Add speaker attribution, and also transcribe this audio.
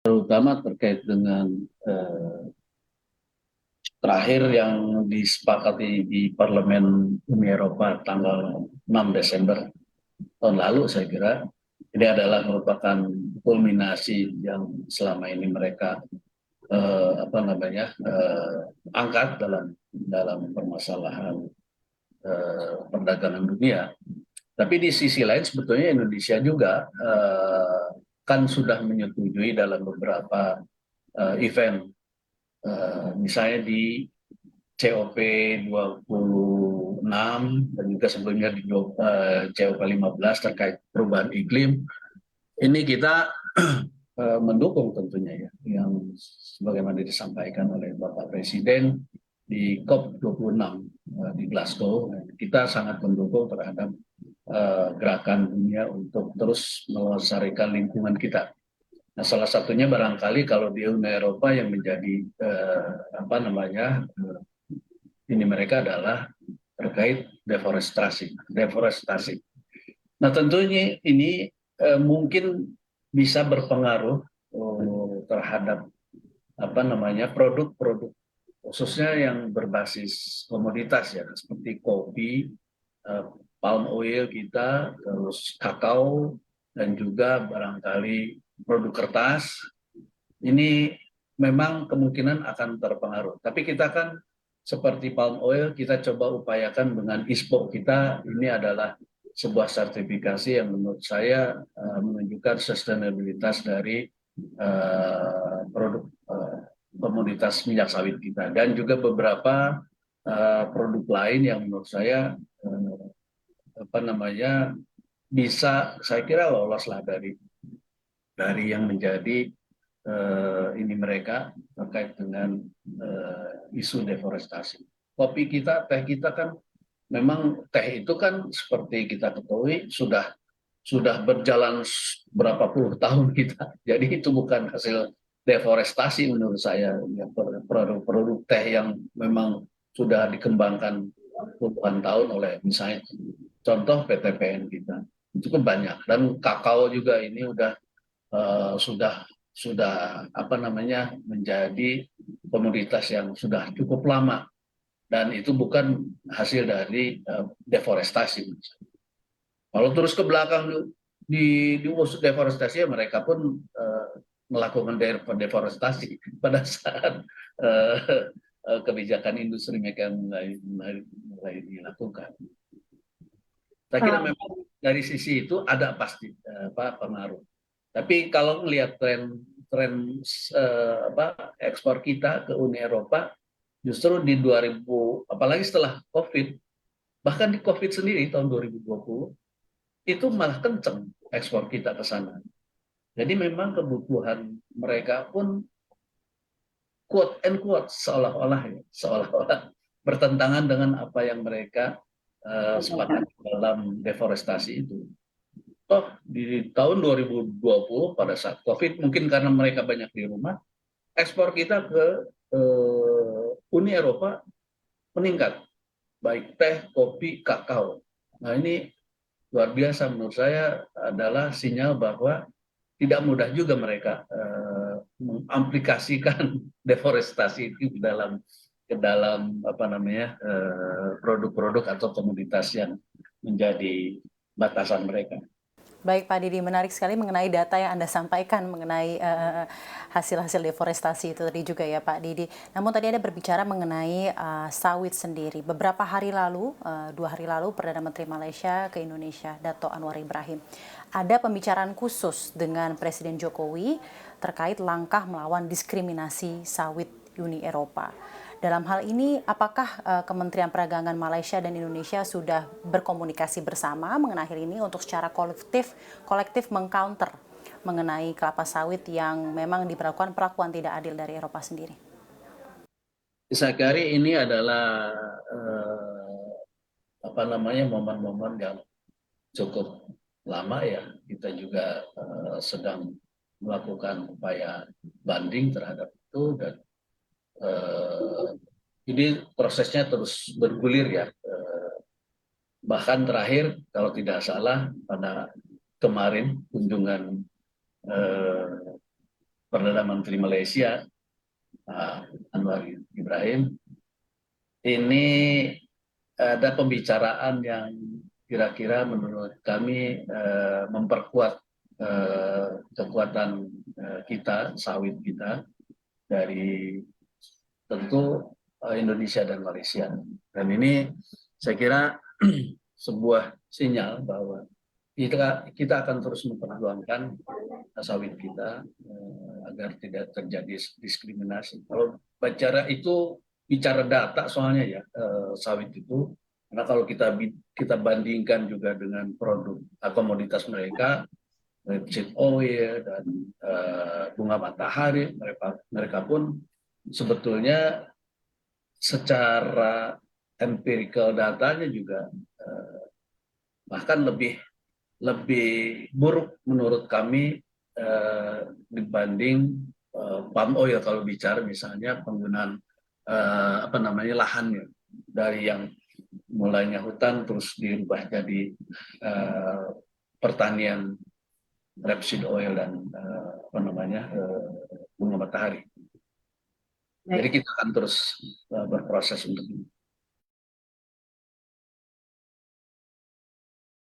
Speaker 1: terutama terkait dengan terakhir yang disepakati di Parlemen Uni Eropa tanggal 6 Desember tahun lalu. Saya kira ini adalah merupakan kulminasi yang selama ini mereka angkat dalam permasalahan perdagangan dunia. Tapi di sisi lain sebetulnya Indonesia juga kan sudah menyetujui dalam beberapa event, misalnya di COP 26 dan juga sebelumnya di COP 15 terkait perubahan iklim. Ini kita mendukung tentunya ya, yang sebagaimana disampaikan oleh Bapak Presiden di COP 26 di Glasgow. Kita sangat mendukung terhadap gerakan dunia untuk terus melestarikan lingkungan kita. Nah, salah satunya barangkali kalau di Uni Eropa yang menjadi ini mereka adalah terkait deforestasi. Nah, tentunya ini mungkin bisa berpengaruh terhadap produk-produk khususnya yang berbasis komoditas ya, seperti kopi, eh, palm oil kita, terus kakao, dan juga barangkali produk kertas. Ini memang kemungkinan akan terpengaruh. Tapi kita kan seperti palm oil, kita coba upayakan dengan ISPO kita. Ini adalah sebuah sertifikasi yang menurut saya menunjukkan sustainabilitas dari produk komoditas minyak sawit kita. Dan juga beberapa produk lain yang menurut saya bisa, saya kira lolos lah dari yang menjadi ini mereka terkait dengan isu deforestasi. Kopi kita, teh kita kan memang teh itu kan seperti kita ketahui sudah berjalan berapa puluh tahun kita. Jadi itu bukan hasil deforestasi menurut saya. Ya, produk-produk teh yang memang sudah dikembangkan puluhan tahun oleh misalnya contoh PTPN kita itu kan banyak, dan kakao juga ini sudah menjadi komoditas yang sudah cukup lama, dan itu bukan hasil dari deforestasi. Kalau terus ke belakang di deforestasi ya mereka pun melakukan deforestasi pada saat kebijakan industri mereka mulai dilakukan. Saya kira memang dari sisi itu ada pasti pengaruh. Tapi kalau melihat tren ekspor kita ke Uni Eropa, justru di 2000, apalagi setelah COVID, bahkan di COVID sendiri tahun 2020, itu malah kenceng ekspor kita ke sana. Jadi memang kebutuhan mereka pun quote and quote seolah-olah bertentangan dengan apa yang mereka sepakati dalam deforestasi itu. Toh di tahun 2020 pada saat COVID, mungkin karena mereka banyak di rumah, ekspor kita ke Uni Eropa meningkat, baik teh, kopi, kakao. Nah ini luar biasa menurut saya, adalah sinyal bahwa tidak mudah juga mereka mengamplikasikan deforestasi itu ke dalam produk-produk atau komoditas yang menjadi batasan mereka.
Speaker 2: Baik Pak Didi, menarik sekali mengenai data yang Anda sampaikan mengenai hasil-hasil deforestasi itu tadi juga ya Pak Didi. Namun tadi ada berbicara mengenai sawit sendiri. Beberapa hari lalu, 2 hari lalu, Perdana Menteri Malaysia ke Indonesia, Dato' Anwar Ibrahim, ada pembicaraan khusus dengan Presiden Jokowi terkait langkah melawan diskriminasi sawit Uni Eropa. Dalam hal ini, apakah Kementerian Perdagangan Malaysia dan Indonesia sudah berkomunikasi bersama mengenai hal ini untuk secara kolektif mengcounter mengenai kelapa sawit yang memang diperlakukan perlakuan tidak adil dari Eropa sendiri?
Speaker 1: Saya kira ini adalah momen-momen yang cukup lama ya. Kita juga sedang melakukan upaya banding terhadap itu, dan ini prosesnya terus bergulir ya. Bahkan terakhir kalau tidak salah pada kemarin kunjungan Perdana Menteri Malaysia Anwar Ibrahim, ini ada pembicaraan yang kira-kira menurut kami memperkuat kekuatan kita, sawit kita dari tentu Indonesia dan Malaysia. Dan ini saya kira sebuah sinyal bahwa kita akan terus memperjuangkan sawit kita agar tidak terjadi diskriminasi. Kalau bicara data soalnya ya sawit itu, karena kalau kita bandingkan juga dengan produk komoditas mereka, rapeseed oil dan bunga matahari, mereka pun sebetulnya secara empirical datanya juga bahkan lebih buruk menurut kami dibanding palm oil kalau bicara misalnya penggunaan lahannya dari yang mulainya hutan terus dirubah jadi pertanian rapeseed oil dan bunga matahari. Jadi kita akan terus berproses untuk ini.